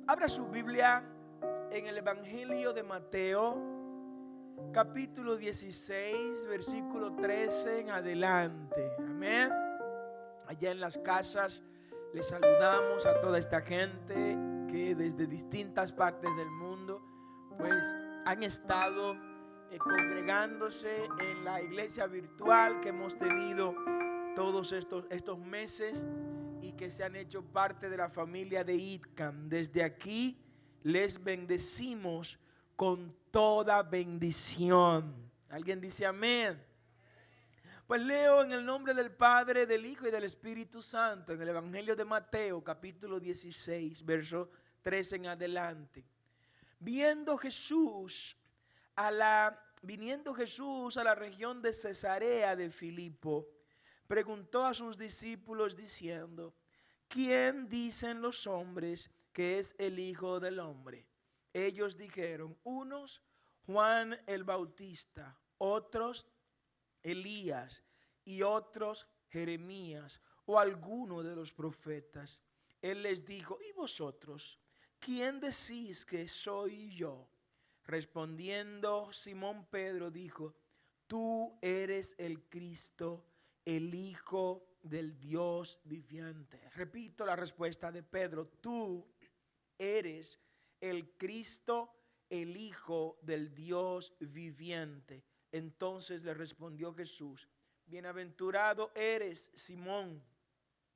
Abra su Biblia en el Evangelio de Mateo, capítulo 16, versículo 13 en adelante. Amén. Allá en las casas les saludamos a toda esta gente que desde distintas partes del mundo pues han estado congregándose en la iglesia virtual que hemos tenido todos estos meses y que se han hecho parte de la familia de ITCAM. Desde aquí les bendecimos con toda bendición. ¿Alguien dice amén? Pues leo en el nombre del Padre, del Hijo y del Espíritu Santo en el Evangelio de Mateo, capítulo 16, verso 13 en adelante. Viniendo Jesús a la región de Cesarea de Filipo, preguntó a sus discípulos diciendo: ¿quién dicen los hombres que es el Hijo del Hombre? Ellos dijeron: unos Juan el Bautista, otros Elías y otros Jeremías o alguno de los profetas. Él les dijo: ¿y vosotros? ¿Quién decís que soy yo? Respondiendo Simón Pedro dijo: tú eres el Cristo, el Hijo del Dios viviente. Repito la respuesta de Pedro: tú eres el Cristo, el Hijo del Dios viviente. Entonces le respondió Jesús: bienaventurado eres, Simón,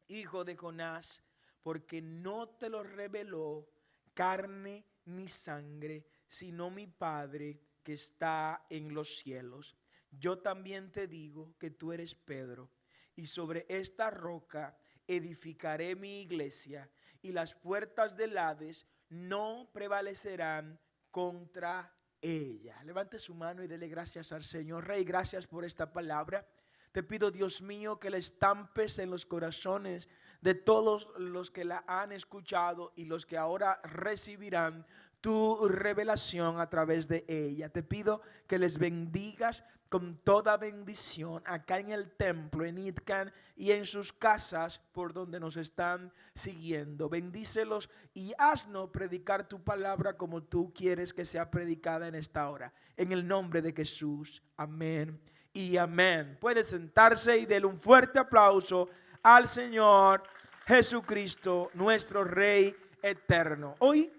hijo de Jonás, porque no te lo reveló carne ni sangre, sino mi Padre que está en los cielos. Yo también te digo que tú eres Pedro, y sobre esta roca edificaré mi iglesia, y las puertas del Hades no prevalecerán contra ella. Levante su mano y dele gracias al Señor. Rey, gracias por esta palabra. Te pido, Dios mío, que la estampes en los corazones de todos los que la han escuchado y los que ahora recibirán tu revelación a través de ella. Te pido que les bendigas con toda bendición acá en el templo, en ITCAM y en sus casas por donde nos están siguiendo. Bendícelos y haznos predicar tu palabra como tú quieres que sea predicada en esta hora. En el nombre de Jesús, amén y amén. Puede sentarse y darle un fuerte aplauso al Señor Jesucristo, nuestro Rey eterno. Hoy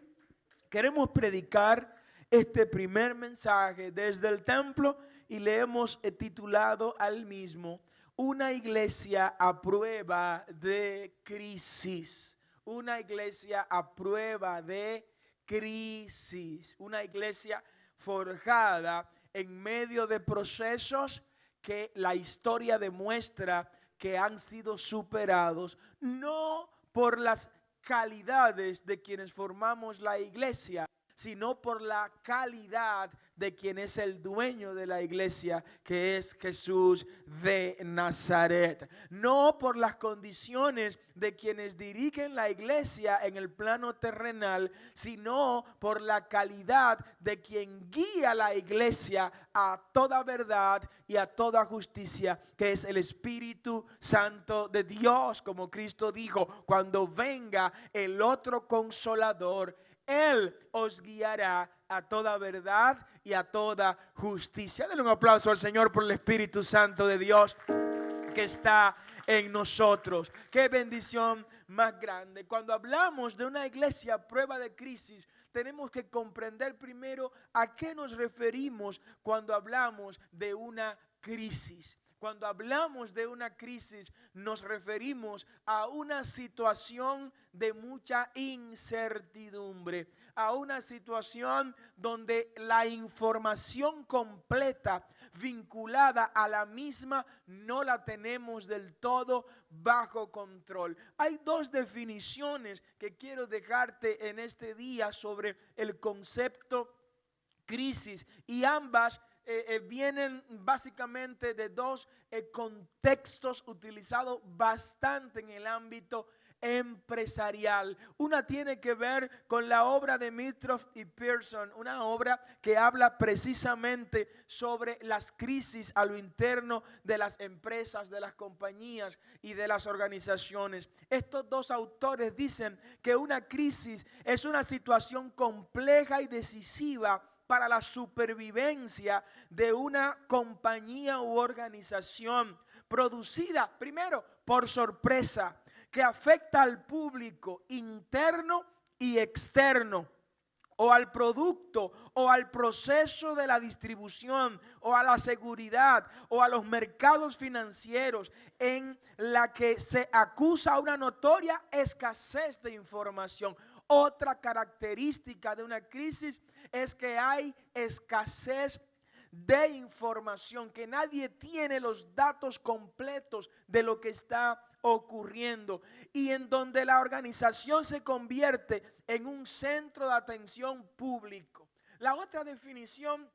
queremos predicar este primer mensaje desde el templo y le hemos titulado al mismo: una iglesia a prueba de crisis. Una iglesia a prueba de crisis. Una iglesia forjada en medio de procesos que la historia demuestra que han sido superados, no por las calidades de quienes formamos la iglesia, sino por la calidad de quien es el dueño de la iglesia, que es Jesús de Nazaret. No por las condiciones de quienes dirigen la iglesia en el plano terrenal, sino por la calidad de quien guía la iglesia a toda verdad y a toda justicia, que es el Espíritu Santo de Dios. Como Cristo dijo: cuando venga el otro Consolador, Él os guiará a toda verdad y a toda justicia. Denle un aplauso al Señor por el Espíritu Santo de Dios que está en nosotros. Qué bendición más grande. Cuando hablamos de una iglesia a prueba de crisis, tenemos que comprender primero a qué nos referimos cuando hablamos de una crisis. Cuando hablamos de una crisis, nos referimos a una situación de mucha incertidumbre, a una situación donde la información completa vinculada a la misma no la tenemos del todo bajo control. Hay dos definiciones que quiero dejarte en este día sobre el concepto crisis, y ambas vienen básicamente de dos contextos utilizados bastante en el ámbito empresarial. Una tiene que ver con la obra de Mitroff y Pearson, una obra que habla precisamente sobre las crisis a lo interno de las empresas, de las compañías y de las organizaciones. Estos dos autores dicen que una crisis es una situación compleja y decisiva para la supervivencia de una compañía u organización, producida primero por sorpresa, que afecta al público interno y externo, o al producto, o al proceso de la distribución, o a la seguridad, o a los mercados financieros, en la que se acusa una notoria escasez de información. Otra característica de una crisis es que hay escasez de información, que nadie tiene los datos completos de lo que está ocurriendo, y en donde la organización se convierte en un centro de atención público. La otra definición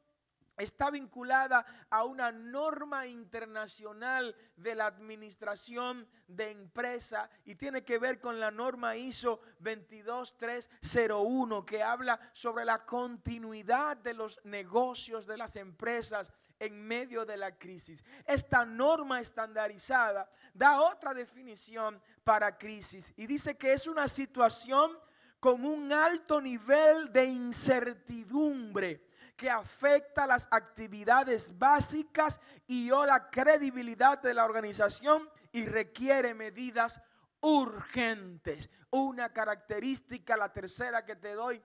está vinculada a una norma internacional de la administración de empresa y tiene que ver con la norma ISO 22301, que habla sobre la continuidad de los negocios de las empresas en medio de la crisis. Esta norma estandarizada da otra definición para crisis y dice que es una situación con un alto nivel de incertidumbre que afecta las actividades básicas y o la credibilidad de la organización y requiere medidas urgentes. Una característica, la tercera que te doy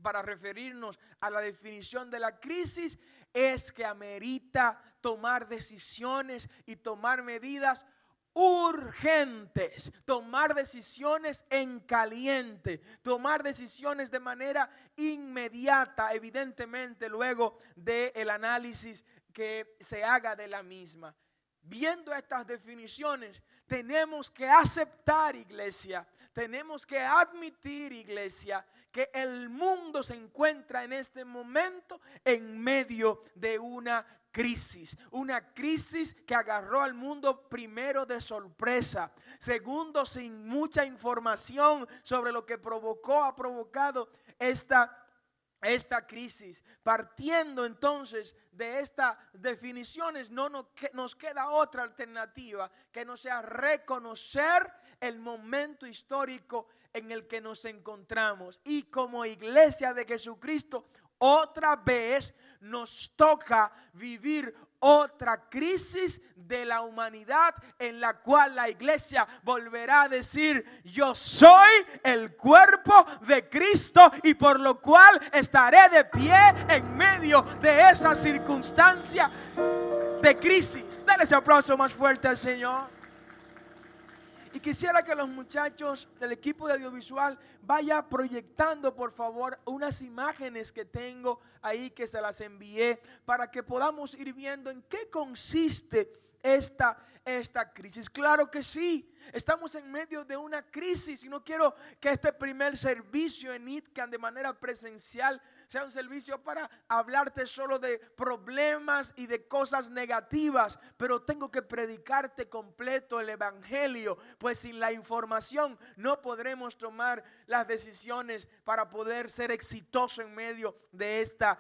para referirnos a la definición de la crisis, es que amerita tomar decisiones y tomar medidas urgentes, tomar decisiones en caliente, tomar decisiones de manera inmediata, evidentemente luego del análisis que se haga de la misma. Viendo estas definiciones, tenemos que aceptar, iglesia, tenemos que admitir, iglesia, que el mundo se encuentra en este momento en medio de una crisis que agarró al mundo primero de sorpresa, segundo sin mucha información sobre lo que ha provocado esta crisis. Partiendo entonces de estas definiciones, no nos queda otra alternativa que no sea reconocer el momento histórico en el que nos encontramos, y como iglesia de Jesucristo otra vez nos toca vivir otra crisis de la humanidad, en la cual la iglesia volverá a decir: yo soy el cuerpo de Cristo, y por lo cual estaré de pie en medio de esa circunstancia de crisis. Dale ese aplauso más fuerte al Señor. Y quisiera que los muchachos del equipo de audiovisual vaya proyectando, por favor, unas imágenes que tengo ahí, que se las envié, para que podamos ir viendo en qué consiste esta crisis. Claro que sí, estamos en medio de una crisis, y no quiero que este primer servicio en ITCAN de manera presencial sea un servicio para hablarte solo de problemas y de cosas negativas, pero tengo que predicarte completo el evangelio, pues sin la información no podremos tomar las decisiones para poder ser exitosos en medio de esta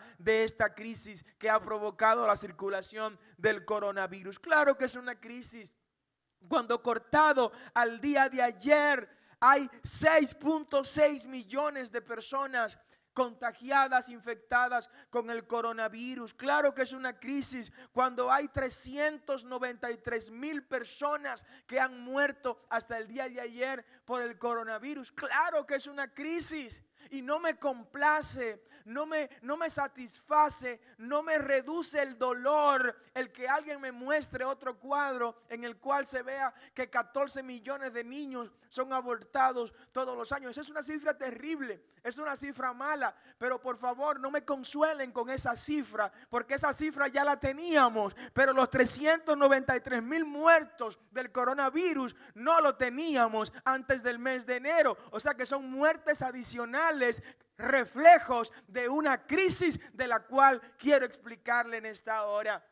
crisis que ha provocado la circulación del coronavirus. Claro que es una crisis cuando, cortado al día de ayer, hay 6.6 millones de personas contagiadas, infectadas con el coronavirus. Claro que es una crisis cuando hay 393,000 personas que han muerto hasta el día de ayer por el coronavirus. Claro que es una crisis, y no me complace, no me satisface, no me reduce el dolor el que alguien me muestre otro cuadro en el cual se vea que 14 millones de niños son abortados todos los años. Es una cifra terrible, es una cifra mala, pero por favor no me consuelen con esa cifra, porque esa cifra ya la teníamos, pero los 393,000 muertos del coronavirus no lo teníamos antes del mes de enero. O sea que son muertes adicionales, reflejos de una crisis de la cual quiero explicarle en esta hora.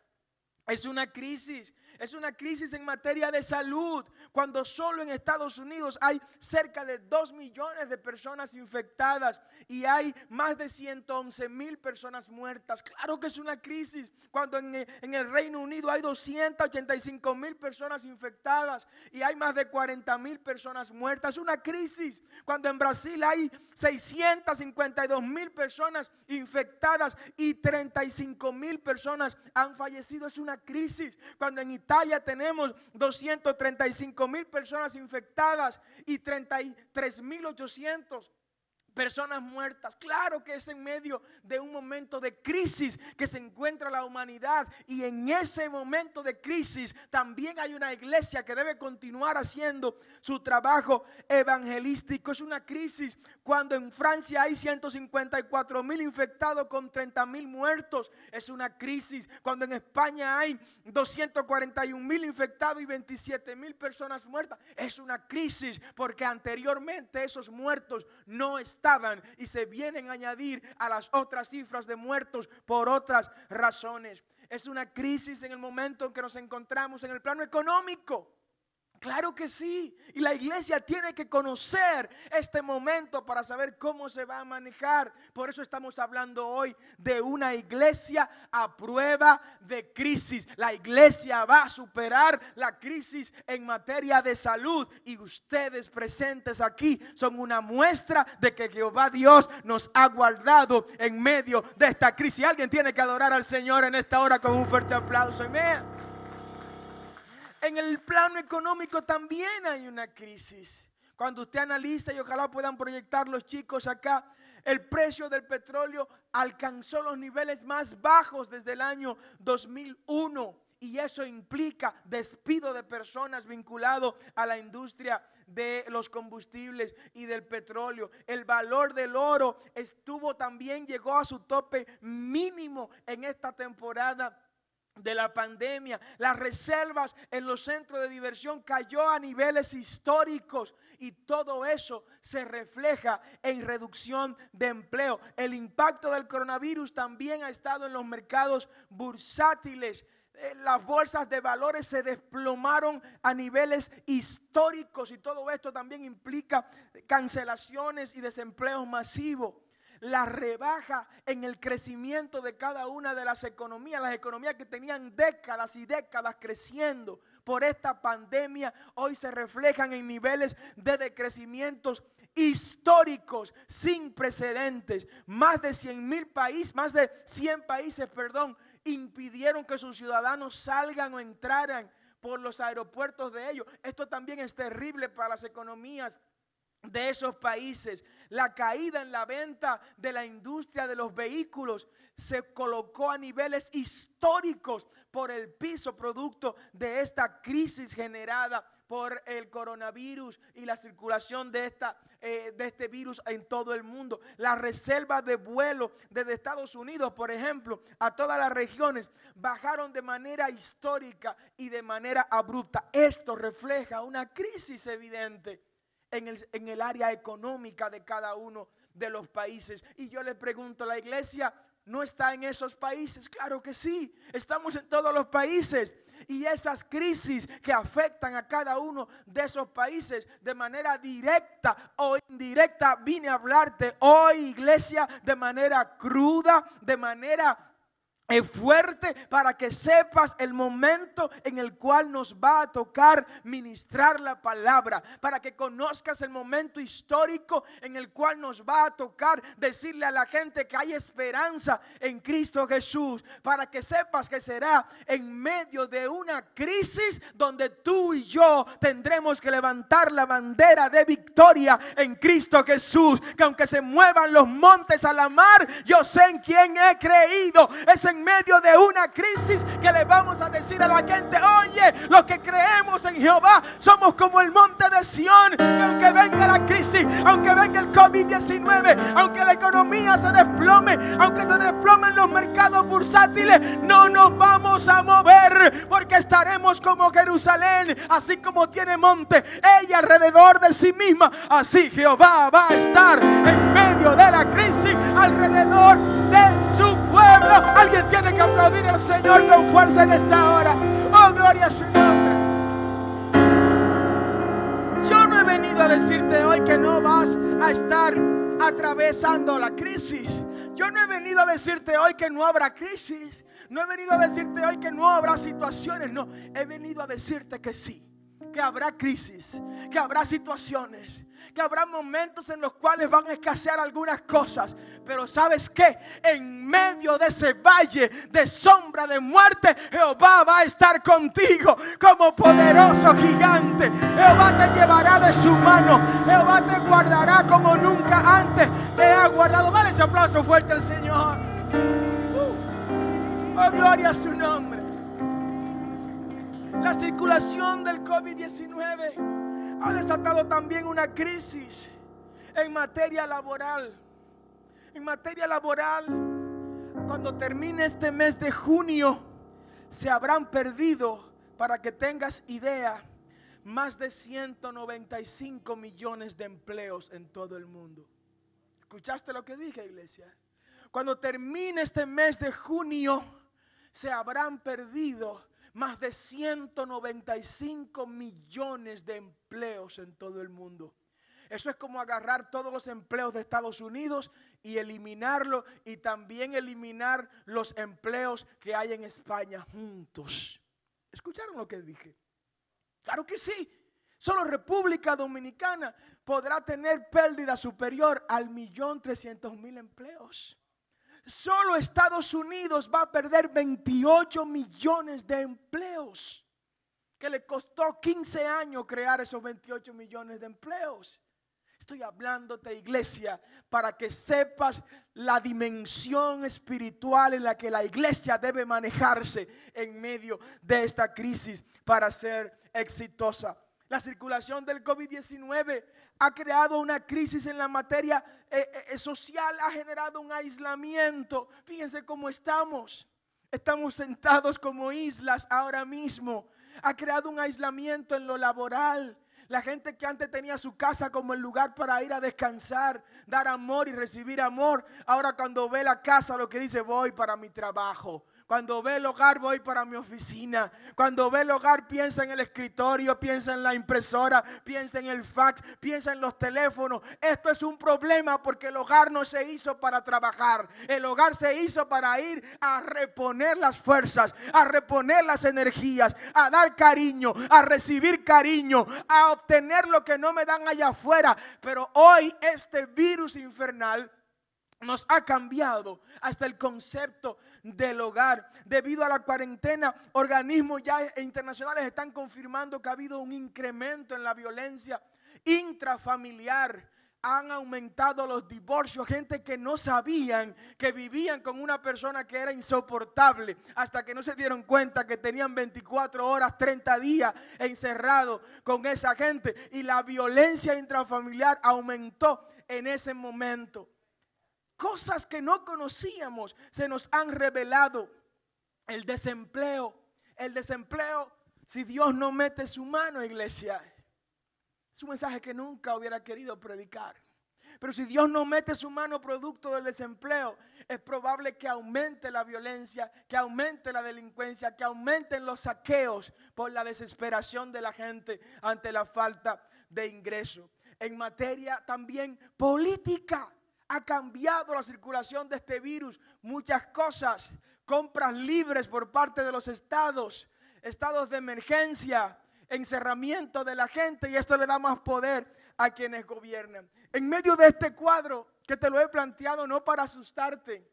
Es una crisis Es una crisis en materia de salud, cuando solo en Estados Unidos hay cerca de 2 millones de personas infectadas y hay más de 111,000 personas muertas. Claro que es una crisis cuando en el Reino Unido hay 285,000 personas infectadas y hay más de 40,000 personas muertas. Es una crisis cuando en Brasil hay 652,000 personas infectadas y 35,000 personas han fallecido. Es una crisis cuando en Italia tenemos 235,000 personas infectadas y 33,800 personas muertas. Claro que es en medio de un momento de crisis que se encuentra la humanidad, y en ese momento de crisis también hay una iglesia que debe continuar haciendo su trabajo evangelístico. Es una crisis cuando en Francia hay 154,000 infectados con 30,000 muertos. Es una crisis cuando en España hay 241,000 infectados y 27,000 personas muertas. Es una crisis porque anteriormente esos muertos no estaban y se vienen a añadir a las otras cifras de muertos por otras razones. Es una crisis en el momento en que nos encontramos en el plano económico. Claro que sí, y la iglesia tiene que conocer este momento para saber cómo se va a manejar. Por eso estamos hablando hoy de una iglesia a prueba de crisis. La iglesia va a superar la crisis en materia de salud, y ustedes presentes aquí son una muestra de que Jehová Dios nos ha guardado en medio de esta crisis. Alguien tiene que adorar al Señor en esta hora con un fuerte aplauso. Amén. En el plano económico también hay una crisis. Cuando usted analiza, y ojalá puedan proyectar los chicos acá, el precio del petróleo alcanzó los niveles más bajos desde el año 2001. Y eso implica despido de personas vinculados a la industria de los combustibles y del petróleo. El valor del oro llegó a su tope mínimo en esta temporada de la pandemia. Las reservas en los centros de diversión cayó a niveles históricos, y todo eso se refleja en reducción de empleo. El impacto del coronavirus también ha estado en los mercados bursátiles. Las bolsas de valores se desplomaron a niveles históricos, y todo esto también implica cancelaciones y desempleo masivo. La rebaja en el crecimiento de cada una de las economías que tenían décadas y décadas creciendo por esta pandemia, hoy se reflejan en niveles de decrecimientos históricos sin precedentes. Más de 100 países, impidieron que sus ciudadanos salgan o entraran por los aeropuertos de ellos. Esto también es terrible para las economías de esos países. La caída en la venta de la industria de los vehículos se colocó a niveles históricos por el piso, producto de esta crisis generada por el coronavirus y la circulación de este virus en todo el mundo. Las reservas de vuelo desde Estados Unidos, por ejemplo, a todas las regiones bajaron de manera histórica y de manera abrupta. Esto refleja una crisis evidente en el área económica de cada uno de los países. Y yo le pregunto, ¿la iglesia no está en esos países? Claro que sí, estamos en todos los países. Y esas crisis que afectan a cada uno de esos países de manera directa o indirecta, vine a hablarte hoy, iglesia, de manera cruda, de manera es fuerte, para que sepas el momento en el cual nos va a tocar ministrar la palabra, para que conozcas el momento histórico en el cual nos va a tocar decirle a la gente que hay esperanza en Cristo Jesús, para que sepas que será en medio de una crisis donde tú y yo tendremos que levantar la bandera de victoria en Cristo Jesús, que aunque se muevan los montes a la mar, yo sé en quién he creído. Es en medio de una crisis que le vamos a decir a la gente: oye, los que creemos en Jehová somos como el monte de Sión, que aunque venga la crisis, aunque venga el COVID-19, aunque la economía se desplome, aunque se desplomen los mercados bursátiles, no nos vamos a mover, porque estaremos como Jerusalén, así como tiene monte ella alrededor de sí misma, así Jehová va a estar en medio de la crisis alrededor de su pueblo. alguien tiene que aplaudir al Señor con fuerza en esta hora. Oh, gloria a su nombre. Yo no he venido a decirte hoy que no vas a estar atravesando la crisis. Yo no he venido a decirte hoy que no habrá crisis. No he venido a decirte hoy que no habrá situaciones. No, he venido a decirte que sí, que habrá crisis, que habrá situaciones, que habrá momentos en los cuales van a escasear algunas cosas. Pero ¿sabes qué? En medio de ese valle de sombra de muerte, Jehová va a estar contigo como poderoso gigante. Jehová te llevará de su mano. Jehová te guardará como nunca antes te ha guardado. Dale ese aplauso fuerte al Señor. Oh, gloria a su nombre. La circulación del COVID-19 ha desatado también una crisis en materia laboral. En materia laboral, cuando termine este mes de junio, se habrán perdido, para que tengas idea, más de 195 millones de empleos en todo el mundo. ¿Escuchaste lo que dije, iglesia? Cuando termine este mes de junio, se habrán perdido más de 195 millones de empleos en todo el mundo. Eso es como agarrar todos los empleos de Estados Unidos y eliminarlo, y también eliminar los empleos que hay en España juntos. ¿Escucharon lo que dije? Claro que sí. Solo República Dominicana podrá tener pérdida superior al 1.300.000 empleos. Solo Estados Unidos va a perder 28 millones de empleos, que le costó 15 años crear esos 28 millones de empleos. Estoy hablándote, iglesia, para que sepas la dimensión espiritual en la que la iglesia debe manejarse en medio de esta crisis para ser exitosa. La circulación del COVID-19 ha creado una crisis en la materia social, ha generado un aislamiento. Fíjense cómo estamos. Estamos sentados como islas ahora mismo. Ha creado un aislamiento en lo laboral. La gente que antes tenía su casa como el lugar para ir a descansar, dar amor y recibir amor, ahora cuando ve la casa lo que dice: voy para mi trabajo. Cuando ve el hogar, voy para mi oficina. Cuando ve el hogar, piensa en el escritorio, piensa en la impresora, piensa en el fax, piensa en los teléfonos. Esto es un problema, porque el hogar no se hizo para trabajar. El hogar se hizo para ir a reponer las fuerzas, a reponer las energías, a dar cariño, a recibir cariño, a obtener lo que no me dan allá afuera. Pero hoy este virus infernal nos ha cambiado hasta el concepto del hogar. Debido a la cuarentena, organismos ya internacionales están confirmando que ha habido un incremento en la violencia intrafamiliar. Han aumentado los divorcios, gente que no sabían que vivían con una persona que era insoportable, hasta que no se dieron cuenta que tenían 24 horas, 30 días encerrados con esa gente, y la violencia intrafamiliar aumentó en ese momento. Cosas que no conocíamos se nos han revelado. El desempleo, si Dios no mete su mano, iglesia, es un mensaje que nunca hubiera querido predicar. Pero si Dios no mete su mano producto del desempleo, es probable que aumente la violencia, que aumente la delincuencia, que aumenten los saqueos por la desesperación de la gente ante la falta de ingreso. En materia también política, ha cambiado la circulación de este virus. Muchas cosas, compras libres por parte de los estados, estados de emergencia, encerramiento de la gente, y esto le da más poder a quienes gobiernan. En medio de este cuadro, que te lo he planteado no para asustarte,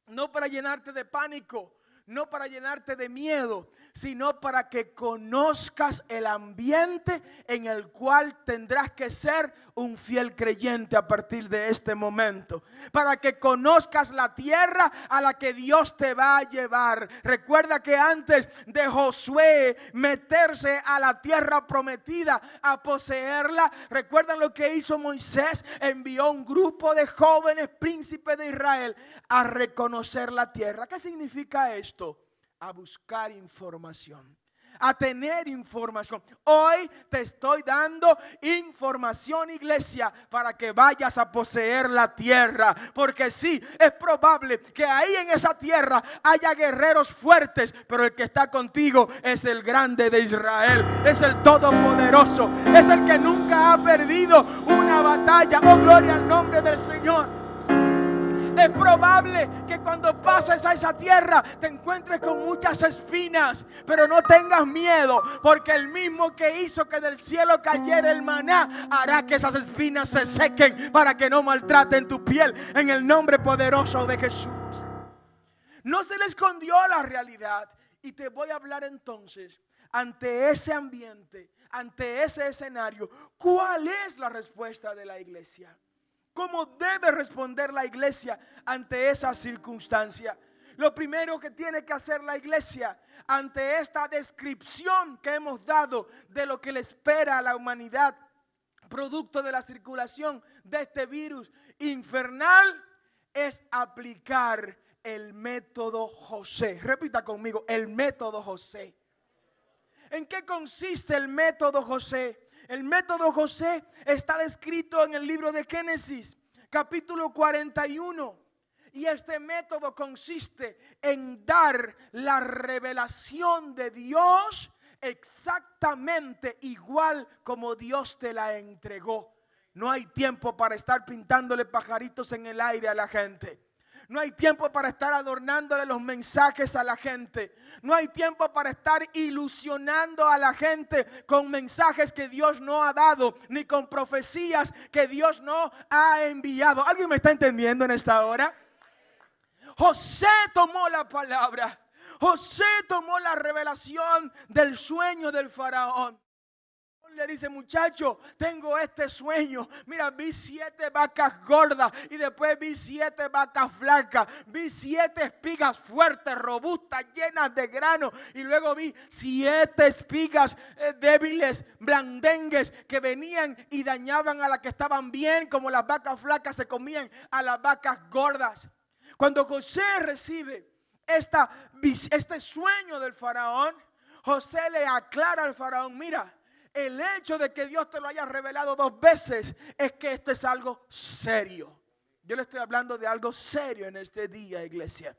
no para llenarte de pánico, no para llenarte de miedo, sino para que conozcas el ambiente en el cual tendrás que ser un fiel creyente a partir de este momento. Para que conozcas la tierra a la que Dios te va a llevar. Recuerda que antes de Josué meterse a la tierra prometida, a poseerla, ¿recuerdan lo que hizo Moisés? Envió un grupo de jóvenes príncipes de Israel a reconocer la tierra. ¿Qué significa esto? A buscar información, a tener información. Hoy te estoy dando información, iglesia, para que vayas a poseer la tierra. Porque sí, es probable que ahí en esa tierra haya guerreros fuertes, pero el que está contigo es el grande de Israel, es el todopoderoso, es el que nunca ha perdido una batalla. Oh, gloria al nombre del Señor. Es probable que cuando pases a esa tierra te encuentres con muchas espinas, pero no tengas miedo, porque el mismo que hizo que del cielo cayera el maná hará que esas espinas se sequen para que no maltraten tu piel, en el nombre poderoso de Jesús. No se le escondió la realidad, y te voy a hablar entonces ante ese ambiente, ante ese escenario. ¿Cuál es la respuesta de la iglesia? ¿Cómo debe responder la iglesia ante esa circunstancia? Lo primero que tiene que hacer la iglesia ante esta descripción que hemos dado de lo que le espera a la humanidad, producto de la circulación de este virus infernal, es aplicar el método José. Repita conmigo, el método José. ¿En qué consiste el método José? El método José está descrito en el libro de Génesis, capítulo 41. Y este método consiste en dar la revelación de Dios exactamente igual como Dios te la entregó. No hay tiempo para estar pintándole pajaritos en el aire a la gente. No hay tiempo para estar adornándole los mensajes a la gente. No hay tiempo para estar ilusionando a la gente con mensajes que Dios no ha dado, ni con profecías que Dios no ha enviado. ¿Alguien me está entendiendo en esta hora? José tomó la palabra. José tomó la revelación del sueño del faraón. Le dice: muchacho, tengo este sueño. Mira, vi 7 vacas gordas y después vi 7 vacas flacas. Vi 7 espigas fuertes, robustas, llenas de grano. Y luego vi 7 espigas débiles, blandengues, que venían y dañaban a las que estaban bien, como las vacas flacas se comían a las vacas gordas. Cuando José recibe este sueño del faraón, José le aclara al faraón: mira, el hecho de que Dios te lo haya revelado 2 veces es que esto es algo serio. Yo le estoy hablando de algo serio en este día, iglesia.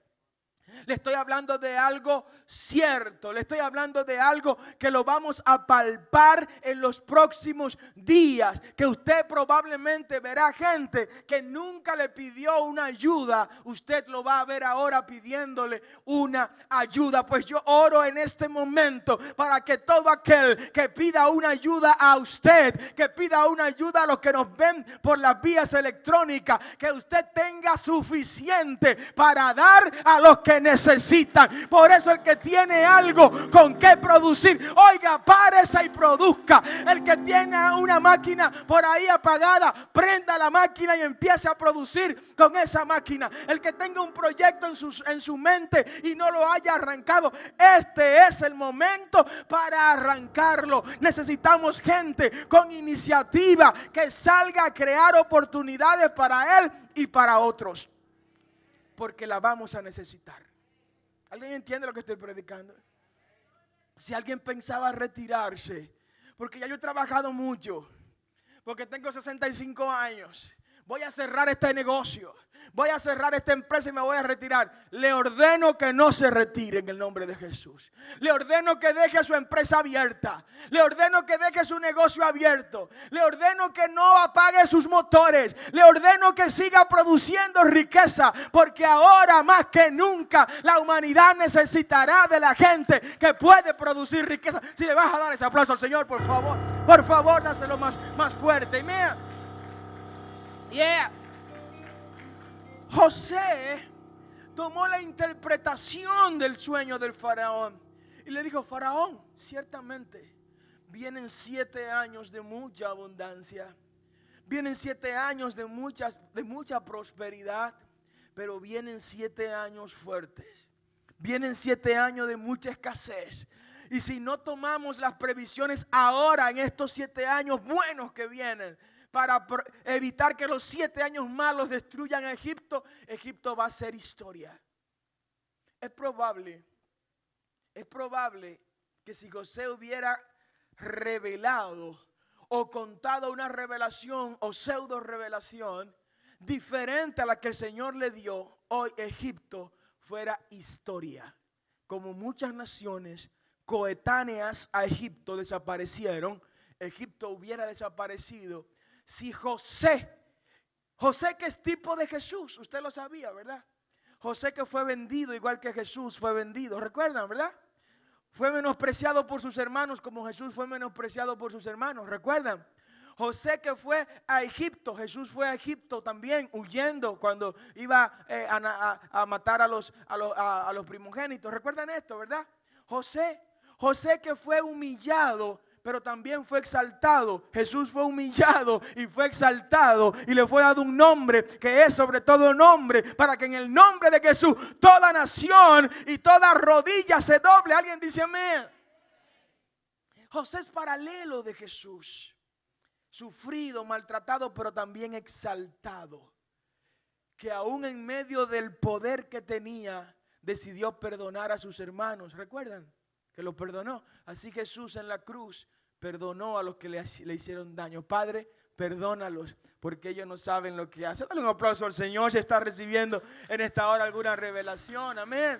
Le estoy hablando de algo cierto. Le estoy hablando de algo que lo vamos a palpar en los próximos días. Que usted probablemente verá gente que nunca le pidió una ayuda. Usted lo va a ver ahora pidiéndole una ayuda. Pues yo oro en este momento para que todo aquel que pida una ayuda a usted, que pida una ayuda a los que nos ven por las vías electrónicas, que usted tenga suficiente para dar a los que necesitan. Por eso el que tiene algo con que producir, oiga, párese y produzca. El que tiene una máquina por ahí apagada, prenda la máquina y empiece a producir con esa máquina. El que tenga un proyecto en su mente y no lo haya arrancado, este es el momento para arrancarlo. Necesitamos gente con iniciativa que salga a crear oportunidades para él y para otros, porque la vamos a necesitar. ¿Alguien entiende lo que estoy predicando? Si alguien pensaba retirarse, porque ya yo he trabajado mucho, porque tengo 65 años, voy a cerrar este negocio, voy a cerrar esta empresa y me voy a retirar, le ordeno que no se retire en el nombre de Jesús. Le ordeno que deje su empresa abierta, le ordeno que deje su negocio abierto, le ordeno que no apague sus motores, le ordeno que siga produciendo riqueza, porque ahora más que nunca la humanidad necesitará de la gente que puede producir riqueza. Si le vas a dar ese aplauso al Señor, por favor, dáselo más fuerte. Mira, José tomó la interpretación del sueño del faraón y le dijo: faraón, ciertamente vienen 7 años de mucha abundancia, vienen 7 años de mucha prosperidad, pero vienen 7 años fuertes, vienen 7 años de mucha escasez. Y si no tomamos las previsiones ahora en estos 7 años buenos que vienen, para evitar que los 7 años malos destruyan a Egipto, Egipto va a ser historia. Es probable que si José hubiera revelado o contado una revelación o pseudo revelación diferente a la que el Señor le dio, hoy Egipto fuera historia. Como muchas naciones coetáneas a Egipto desaparecieron, Egipto hubiera desaparecido si José que es tipo de Jesús, usted lo sabía, ¿verdad? José que fue vendido igual que Jesús fue vendido, ¿recuerdan, verdad? Fue menospreciado por sus hermanos como Jesús fue menospreciado por sus hermanos, ¿recuerdan? José que fue a Egipto, Jesús fue a Egipto también huyendo cuando iba a matar a los primogénitos, ¿recuerdan esto, verdad? José que fue humillado, pero también fue exaltado. Jesús fue humillado y fue exaltado y le fue dado un nombre que es sobre todo nombre, para que en el nombre de Jesús toda nación y toda rodilla se doble. ¿Alguien dice amén? José es paralelo de Jesús, sufrido, maltratado, pero también exaltado, que aún en medio del poder que tenía decidió perdonar a sus hermanos. ¿Recuerdan? Que lo perdonó. Así Jesús en la cruz perdonó a los que le hicieron daño. Padre, perdónalos porque ellos no saben lo que hacen. Dale un aplauso al Señor si está recibiendo en esta hora alguna revelación. Amén.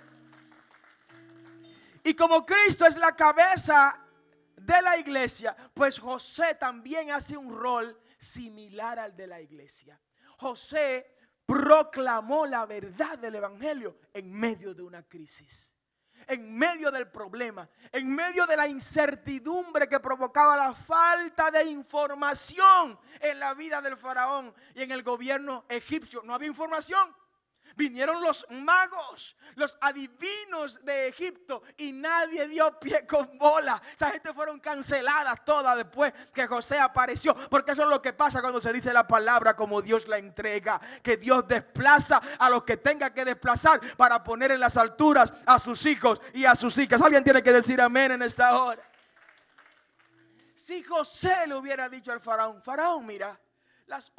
Y como Cristo es la cabeza de la iglesia, pues José también hace un rol similar al de la iglesia. José proclamó la verdad del evangelio en medio de una crisis, en medio del problema, en medio de la incertidumbre que provocaba la falta de información en la vida del faraón y en el gobierno egipcio. No había información. Vinieron los magos, los adivinos de Egipto y nadie dio pie con bola. Esa gente fueron canceladas todas después que José apareció. Porque eso es lo que pasa cuando se dice la palabra como Dios la entrega. Que Dios desplaza a los que tenga que desplazar para poner en las alturas a sus hijos y a sus hijas. Alguien tiene que decir amén en esta hora. Si José le hubiera dicho al faraón, faraón, mira, las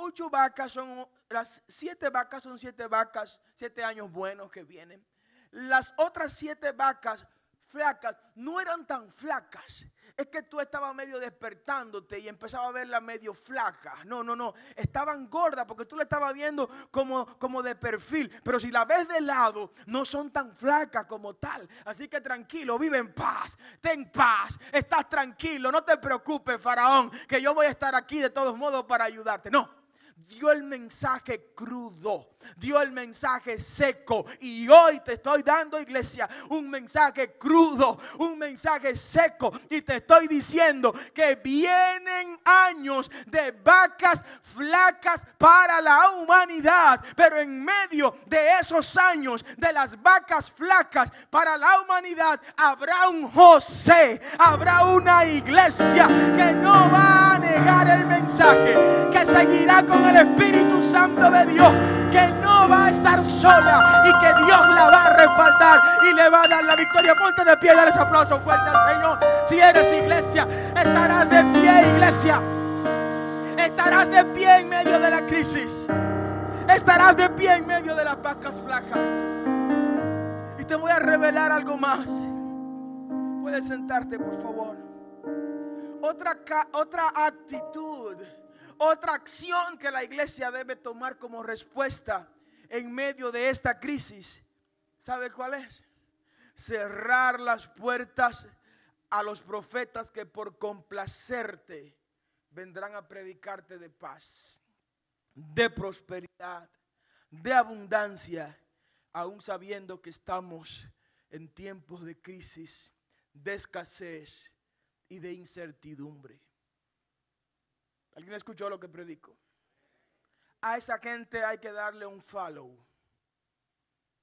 7 vacas son 7 vacas, 7 años buenos que vienen. Las otras 7 vacas flacas no eran tan flacas. Es que tú estabas medio despertándote y empezabas a verlas medio flacas. No. Estaban gordas porque tú la estabas viendo como de perfil. Pero si la ves de lado, no son tan flacas como tal. Así que tranquilo, vive en paz. Ten paz. Estás tranquilo. No te preocupes, faraón, que yo voy a estar aquí de todos modos para ayudarte. No. Dio el mensaje crudo, dio el mensaje seco. Y hoy te estoy dando, iglesia, un mensaje crudo, un mensaje seco. Y te estoy diciendo que vienen años de vacas flacas para la humanidad. Pero en medio de esos años de las vacas flacas para la humanidad, habrá un José, habrá una iglesia que no va a negar el mensaje, que seguirá con el Espíritu Santo de Dios, que no va a estar sola y que Dios la va a respaldar y le va a dar la victoria. Ponte de pie y dale ese aplauso fuerte al Señor. Si eres iglesia, estarás de pie, iglesia. Estarás de pie en medio de la crisis. Estarás de pie en medio de las vacas flacas. Y te voy a revelar algo más. Puedes sentarte, por favor. Otra actitud, otra acción que la iglesia debe tomar como respuesta en medio de esta crisis, ¿sabe cuál es? Cerrar las puertas a los profetas que por complacerte vendrán a predicarte de paz, de prosperidad, de abundancia, aún sabiendo que estamos en tiempos de crisis, de escasez y de incertidumbre. ¿Alguien escuchó lo que predico? A esa gente hay que darle un follow.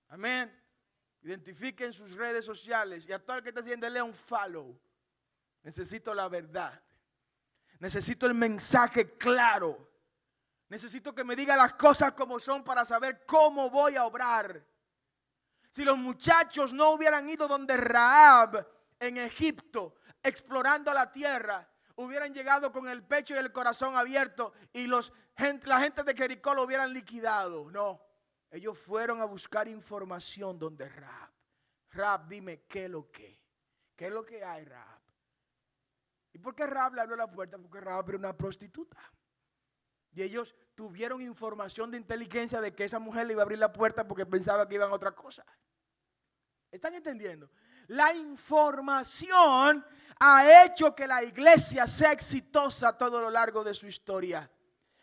Amén. Identifiquen sus redes sociales y a todo el que está haciendo, denle un follow. Necesito la verdad. Necesito el mensaje claro. Necesito que me diga las cosas como son para saber cómo voy a obrar. Si los muchachos no hubieran ido donde Rahab en Egipto, explorando la tierra, hubieran llegado con el pecho y el corazón abierto y la gente de Jericó lo hubieran liquidado. No, ellos fueron a buscar información donde Rahab. Rahab, dime, ¿qué es lo que? ¿Qué es lo que hay, Rahab? ¿Y por qué Rahab le abrió la puerta? Porque Rahab era una prostituta. Y ellos tuvieron información de inteligencia de que esa mujer le iba a abrir la puerta porque pensaba que iban a otra cosa. ¿Están entendiendo? La información ha hecho que la iglesia sea exitosa a todo lo largo de su historia.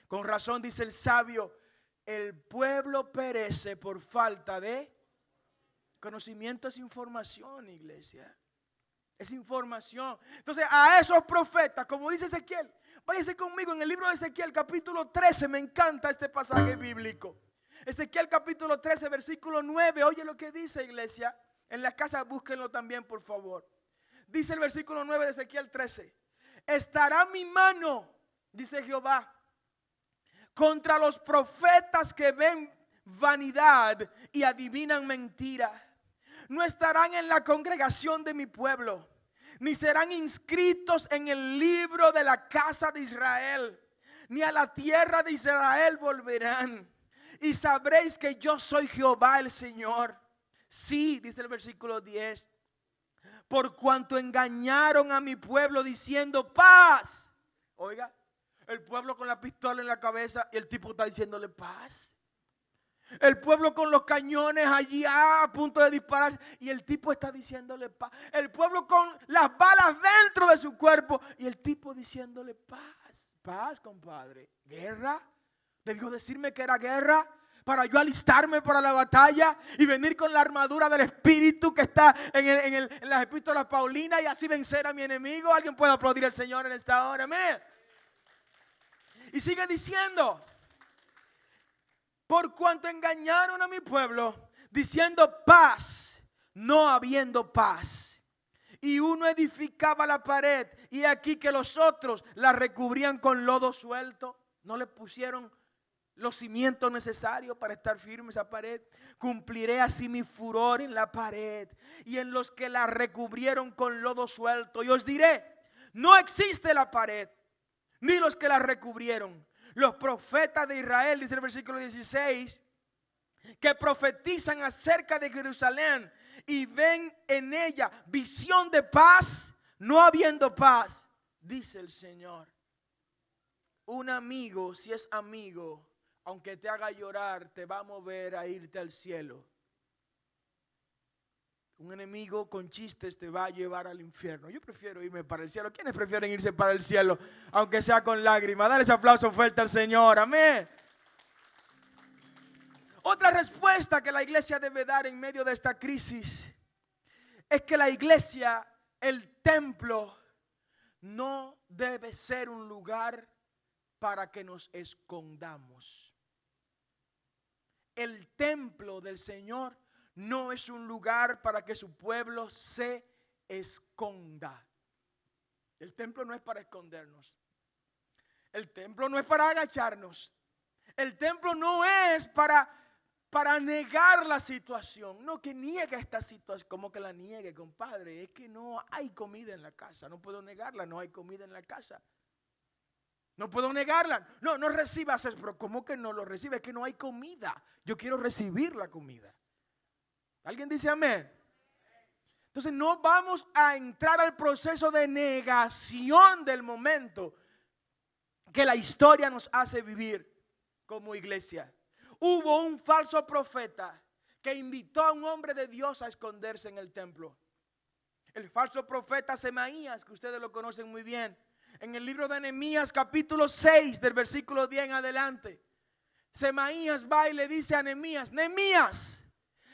Con razón dice el sabio, el pueblo perece por falta de conocimiento. Es información, iglesia. Es información. Entonces a esos profetas, como dice Ezequiel, váyase conmigo en el libro de Ezequiel capítulo 13, me encanta este pasaje bíblico. Ezequiel capítulo 13 versículo 9, oye lo que dice, iglesia. En la casa búsquenlo también, por favor. Dice el versículo 9 de Ezequiel 13. Estará mi mano, dice Jehová, contra los profetas que ven vanidad y adivinan mentira. No estarán en la congregación de mi pueblo, ni serán inscritos en el libro de la casa de Israel, ni a la tierra de Israel volverán. Y sabréis que yo soy Jehová el Señor. Sí, dice el versículo 10, por cuanto engañaron a mi pueblo diciendo paz. Oiga, el pueblo con la pistola en la cabeza y el tipo está diciéndole paz. El pueblo con los cañones allí a punto de disparar y el tipo está diciéndole paz. El pueblo con las balas dentro de su cuerpo y el tipo diciéndole paz. Paz, compadre. ¿Guerra? ¿Debió decirme que era guerra? Para yo alistarme para la batalla y venir con la armadura del Espíritu que está en las epístolas paulinas y así vencer a mi enemigo. ¿Alguien puede aplaudir al Señor en esta hora? Amén. Y sigue diciendo, por cuanto engañaron a mi pueblo diciendo paz, no habiendo paz. Y uno edificaba la pared y aquí que los otros la recubrían con lodo suelto. No le pusieron los cimientos necesarios para estar firme esa pared. Cumpliré así mi furor en la pared y en los que la recubrieron con lodo suelto. Y os diré, no existe la pared, ni los que la recubrieron. Los profetas de Israel, dice el versículo 16, que profetizan acerca de Jerusalén y ven en ella visión de paz, no habiendo paz, dice el Señor. Un amigo, si es amigo, aunque te haga llorar, te va a mover a irte al cielo. Un enemigo con chistes te va a llevar al infierno. Yo prefiero irme para el cielo. ¿Quiénes prefieren irse para el cielo, aunque sea con lágrimas? Dale ese aplauso fuerte al Señor. Amén. Otra respuesta que la iglesia debe dar en medio de esta crisis es que la iglesia, el templo, no debe ser un lugar para que nos escondamos. El templo del Señor no es un lugar para que su pueblo se esconda. El templo no es para escondernos. El templo no es para agacharnos. El templo no es para negar la situación. No, que niegue esta situación. ¿Cómo que la niegue, compadre? Es que no hay comida en la casa. No puedo negarla, no hay comida en la casa. No puedo negarla. No recibas eso. Pero ¿cómo que no lo recibe? Es que no hay comida. Yo quiero recibir la comida. ¿Alguien dice amén? Entonces no vamos a entrar al proceso de negación del momento que la historia nos hace vivir como iglesia. Hubo un falso profeta que invitó a un hombre de Dios a esconderse en el templo. El falso profeta Semaías, que ustedes lo conocen muy bien. En el libro de Nehemías capítulo 6 del versículo 10 en adelante, Semaías va y le dice a Nehemías, Nehemías,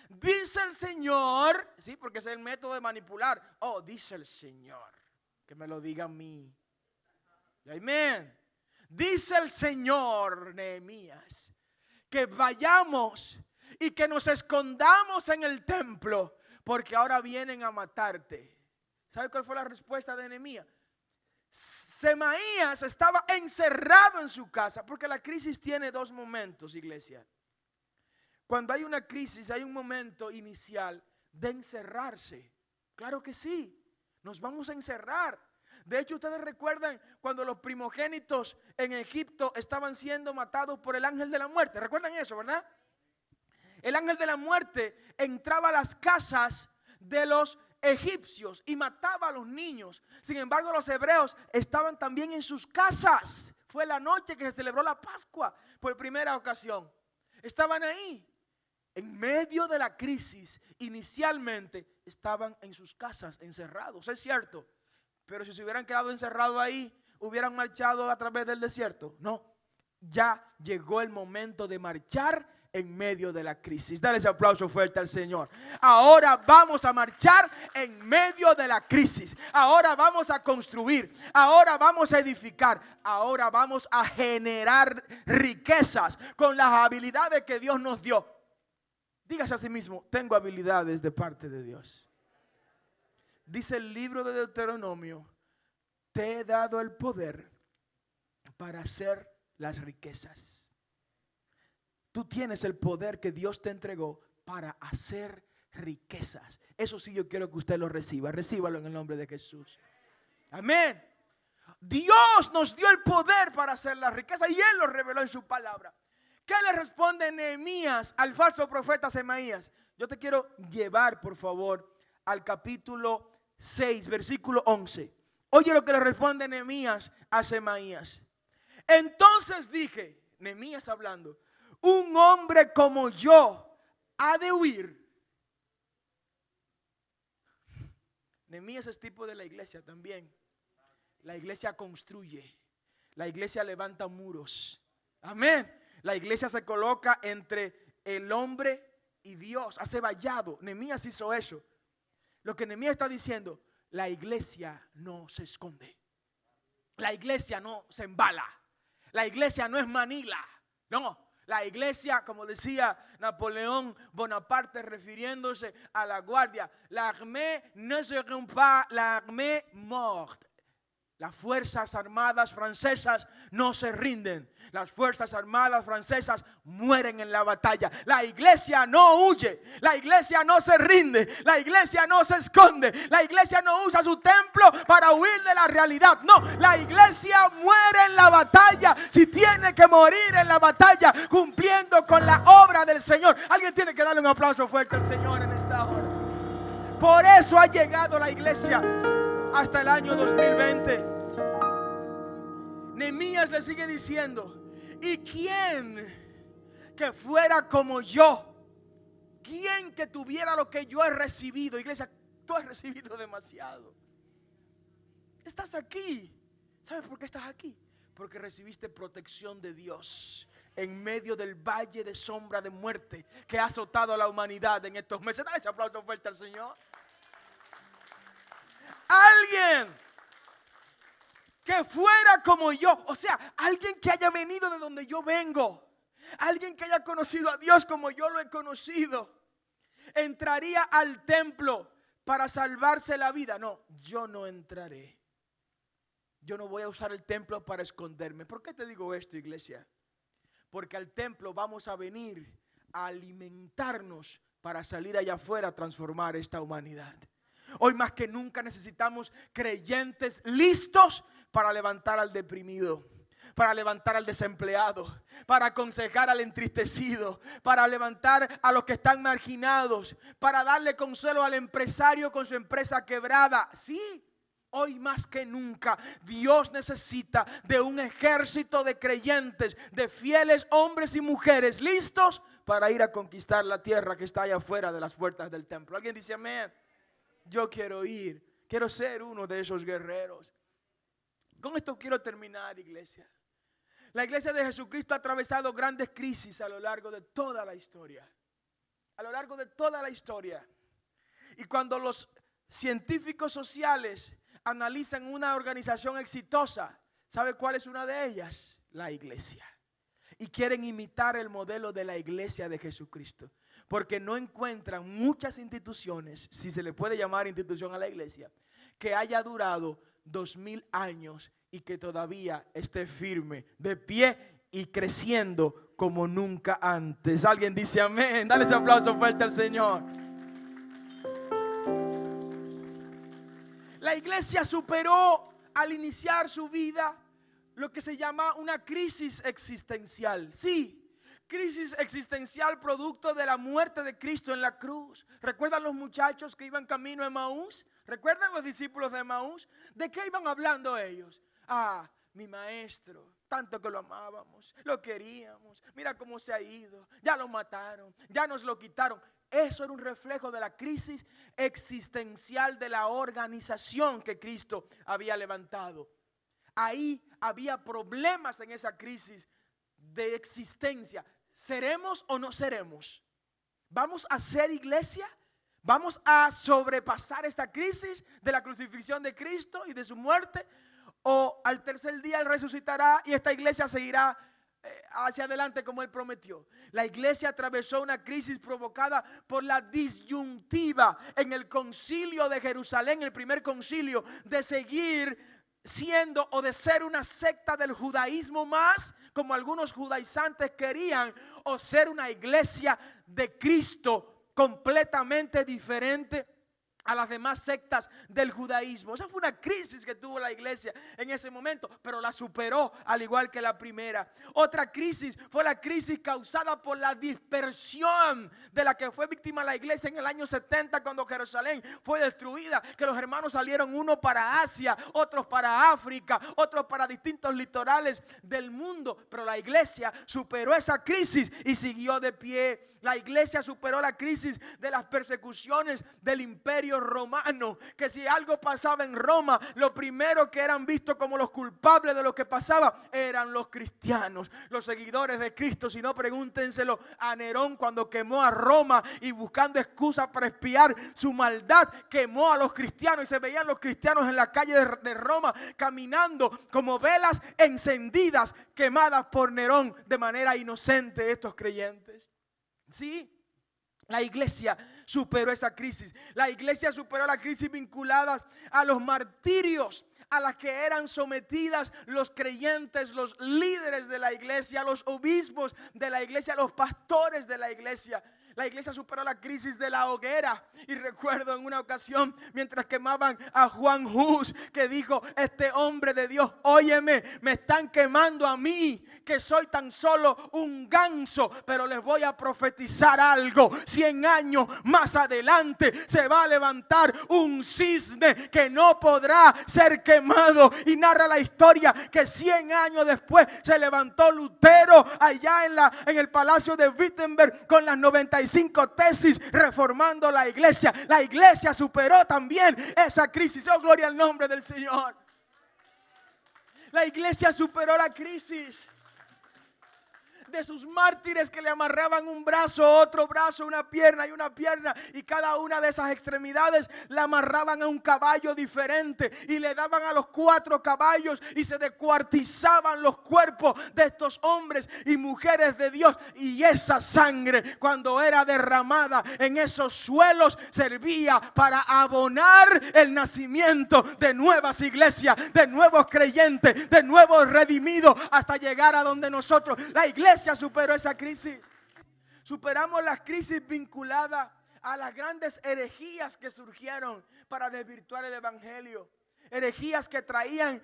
dice el Señor, sí, porque es el método de manipular. Oh, dice el Señor, que me lo diga a mí. Amén. Dice el Señor, Nehemías, que vayamos y que nos escondamos en el templo, porque ahora vienen a matarte. ¿Sabe cuál fue la respuesta de Nehemías? Semaías estaba encerrado en su casa, porque la crisis tiene dos momentos, iglesia. Cuando hay una crisis hay un momento inicial de encerrarse. Claro que sí, nos vamos a encerrar. De hecho, ustedes recuerdan cuando los primogénitos en Egipto estaban siendo matados por el ángel de la muerte. ¿Recuerdan eso, verdad? El ángel de la muerte entraba a las casas de los egipcios y mataba a los niños. Sin embargo, los hebreos estaban también en sus casas. Fue la noche que se celebró la Pascua por primera ocasión. Estaban ahí. En medio de la crisis, inicialmente estaban en sus casas encerrados, es cierto. Pero si se hubieran quedado encerrados ahí, hubieran marchado a través del desierto. No, ya llegó el momento de marchar en medio de la crisis. Dale ese aplauso fuerte al Señor. Ahora vamos a marchar en medio de la crisis. Ahora vamos a construir. Ahora vamos a edificar. Ahora vamos a generar riquezas con las habilidades que Dios nos dio. Dígase a sí mismo, tengo habilidades de parte de Dios. Dice el libro de Deuteronomio, te he dado el poder para hacer las riquezas. Tú tienes el poder que Dios te entregó para hacer riquezas. Eso sí, yo quiero que usted lo reciba. Recíbalo en el nombre de Jesús. Amén. Dios nos dio el poder para hacer las riquezas y Él lo reveló en su palabra. ¿Qué le responde Nehemías al falso profeta Semaías? Yo te quiero llevar, por favor, al capítulo 6, versículo 11. Oye lo que le responde Nehemías a Semaías. Entonces dije, Nehemías hablando, un hombre como yo ha de huir. Nehemías es tipo de la iglesia también. La iglesia construye. La iglesia levanta muros. Amén. La iglesia se coloca entre el hombre y Dios. Hace vallado. Nehemías hizo eso. Lo que Nehemías está diciendo, la iglesia no se esconde. La iglesia no se embala. La iglesia no es Manila. No. La iglesia, como decía Napoleón Bonaparte refiriéndose a la guardia, l'armée ne se rend pas, l'armée morte. Las fuerzas armadas francesas no se rinden. Las fuerzas armadas francesas mueren en la batalla. La iglesia no huye. La iglesia no se rinde. La iglesia no se esconde. La iglesia no usa su templo para huir de la realidad. No, la iglesia muere en la batalla. Si tiene que morir en la batalla, cumpliendo con la obra del Señor. Alguien tiene que darle un aplauso fuerte al Señor en esta hora. Por eso ha llegado la iglesia hasta el año 2020. Nehemías le sigue diciendo, ¿y quién que fuera como yo? ¿Quién que tuviera lo que yo he recibido? Iglesia, tú has recibido demasiado. Estás aquí. ¿Sabes por qué estás aquí? Porque recibiste protección de Dios en medio del valle de sombra de muerte que ha azotado a la humanidad en estos meses. Dale ese aplauso fuerte al Señor. Alguien que fuera como yo, o sea, alguien que haya venido de donde yo vengo, alguien que haya conocido a Dios como yo lo he conocido, entraría al templo para salvarse la vida. No, yo no entraré. Yo no voy a usar el templo para esconderme. ¿Por qué te digo esto, iglesia? Porque al templo vamos a venir a alimentarnos para salir allá afuera a transformar esta humanidad. Hoy más que nunca necesitamos creyentes listos para levantar al deprimido, para levantar al desempleado, para aconsejar al entristecido, para levantar a los que están marginados, para darle consuelo al empresario con su empresa quebrada. Sí, hoy más que nunca Dios necesita de un ejército de creyentes, de fieles hombres y mujeres listos para ir a conquistar la tierra que está allá afuera de las puertas del templo. ¿Alguien dice amén? Yo quiero ir, quiero ser uno de esos guerreros. Con esto quiero terminar, iglesia. La iglesia de Jesucristo ha atravesado grandes crisis a lo largo de toda la historia. A lo largo de toda la historia. Y cuando los científicos sociales analizan una organización exitosa, ¿sabe cuál es una de ellas? La iglesia. Y quieren imitar el modelo de la iglesia de Jesucristo. Porque no encuentran muchas instituciones, si se le puede llamar institución a la iglesia, que haya durado 2000 años y que todavía esté firme, de pie y creciendo como nunca antes. Alguien dice amén. Dale ese aplauso fuerte al Señor. La iglesia superó al iniciar su vida lo que se llama una crisis existencial. Sí, crisis existencial producto de la muerte de Cristo en la cruz. ¿Recuerdan los muchachos que iban camino a Emaús? ¿Recuerdan los discípulos de Emaús? ¿De qué iban hablando ellos? Mi maestro, tanto que lo amábamos, lo queríamos, mira cómo se ha ido, ya lo mataron, ya nos lo quitaron. Eso era un reflejo de la crisis existencial de la organización que Cristo había levantado. Ahí había problemas en esa crisis de existencia. ¿Seremos o no seremos? ¿Vamos a ser iglesia? ¿Vamos a sobrepasar esta crisis de la crucifixión de Cristo y de su muerte? ¿O al tercer día Él resucitará y esta iglesia seguirá hacia adelante como Él prometió? La iglesia atravesó una crisis provocada por la disyuntiva en el concilio de Jerusalén, el primer concilio, de seguir siendo o de ser una secta del judaísmo más, como algunos judaizantes querían, o ser una iglesia de Cristo completamente diferente a las demás sectas del judaísmo. Esa fue una crisis que tuvo la iglesia en ese momento, pero la superó al igual que la primera. Otra crisis fue la crisis causada por la dispersión de la que fue víctima la iglesia en el año 70, cuando Jerusalén fue destruida, que los hermanos salieron, uno para Asia, otros para África, otros para distintos litorales del mundo, pero la iglesia superó esa crisis y siguió de pie. La iglesia superó la crisis de las persecuciones del imperio romano, que si algo pasaba en Roma, lo primero que eran vistos como los culpables de lo que pasaba eran los cristianos, los seguidores de Cristo. Si no, pregúntenselo a Nerón cuando quemó a Roma y buscando excusas para espiar su maldad, quemó a los cristianos y se veían los cristianos en la calle de Roma caminando como velas encendidas, quemadas por Nerón de manera inocente, estos creyentes. Sí, la iglesia superó esa crisis. La iglesia superó la crisis vinculadas a los martirios a las que eran sometidas los creyentes, los líderes de la iglesia, los obispos de la iglesia, los pastores de la iglesia. La iglesia superó la crisis de la hoguera. Y recuerdo en una ocasión, mientras quemaban a Juan Hus, que dijo: este hombre de Dios, óyeme, me están quemando a mí, que soy tan solo un ganso, pero les voy a profetizar algo. 100 años más adelante se va a levantar un cisne que no podrá ser quemado. Y narra la historia que 100 años después se levantó Lutero allá en el palacio de Wittenberg con las 95 tesis reformando la iglesia. La iglesia superó también esa crisis. Oh, gloria al nombre del Señor. La iglesia superó la crisis de sus mártires que le amarraban un brazo, otro brazo, una pierna, y cada una de esas extremidades la amarraban a un caballo diferente y le daban a los 4 caballos y se descuartizaban los cuerpos de estos hombres y mujeres de Dios. Y esa sangre, cuando era derramada en esos suelos, servía para abonar el nacimiento de nuevas iglesias, de nuevos creyentes, de nuevos redimidos, hasta llegar a donde nosotros. La iglesia superó esa crisis. Superamos las crisis vinculadas a las grandes herejías que surgieron para desvirtuar el evangelio. Herejías que traían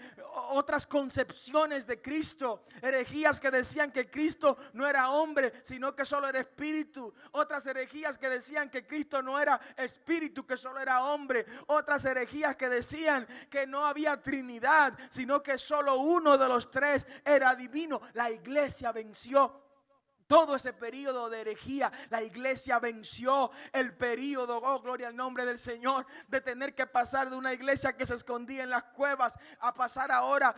otras concepciones de Cristo. Herejías que decían que Cristo no era hombre, sino que solo era espíritu. Otras herejías que decían que Cristo no era espíritu, que solo era hombre. Otras herejías que decían que no había Trinidad, sino que solo uno de los 3 era divino. La iglesia venció todo ese periodo de herejía. La iglesia venció el periodo, oh gloria al nombre del Señor, de tener que pasar de una iglesia que se escondía en las cuevas a pasar ahora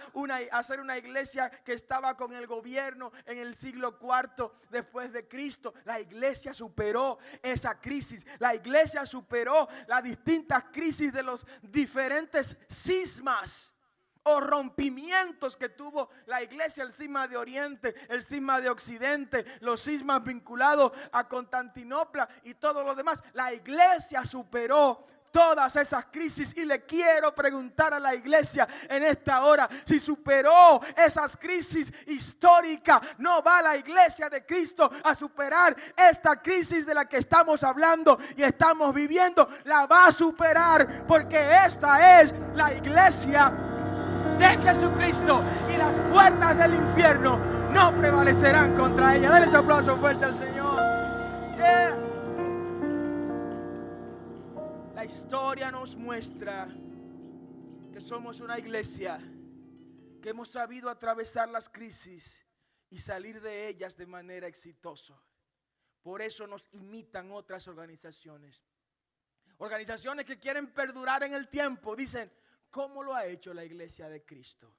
a ser una iglesia que estaba con el gobierno en el siglo IV después de Cristo. La iglesia superó esa crisis. La iglesia superó las distintas crisis de los diferentes cismas o rompimientos que tuvo la iglesia, el cisma de Oriente, el cisma de Occidente, los cismas vinculados a Constantinopla y todo lo demás. La iglesia superó todas esas crisis y le quiero preguntar a la iglesia en esta hora: si superó esas crisis históricas, ¿no va la iglesia de Cristo a superar esta crisis de la que estamos hablando y estamos viviendo? La va a superar, porque esta es la iglesia de Jesucristo, y las puertas del infierno no prevalecerán contra ella. Denle ese aplauso fuerte al Señor. Yeah. La historia nos muestra que somos una iglesia que hemos sabido atravesar las crisis y salir de ellas de manera exitosa. Por eso nos imitan otras organizaciones. Organizaciones que quieren perdurar en el tiempo. Dicen, ¿cómo lo ha hecho la iglesia de Cristo?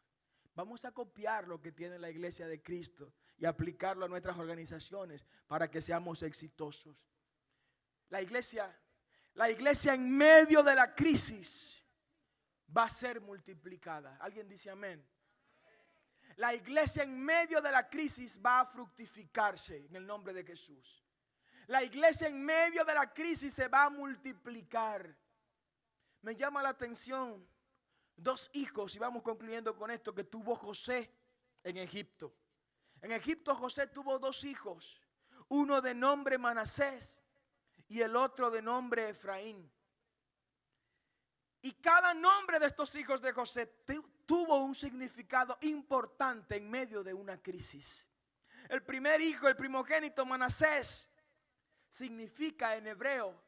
Vamos a copiar lo que tiene la iglesia de Cristo y aplicarlo a nuestras organizaciones para que seamos exitosos. La iglesia en medio de la crisis va a ser multiplicada. ¿Alguien dice amén? La iglesia en medio de la crisis va a fructificarse en el nombre de Jesús. La iglesia en medio de la crisis se va a multiplicar. Me llama la atención 2 hijos, y vamos concluyendo con esto, que tuvo José en Egipto. En Egipto José tuvo 2 hijos, uno de nombre Manasés y el otro de nombre Efraín. Y cada nombre de estos hijos de José tuvo un significado importante en medio de una crisis. El primer hijo, el primogénito Manasés, significa en hebreo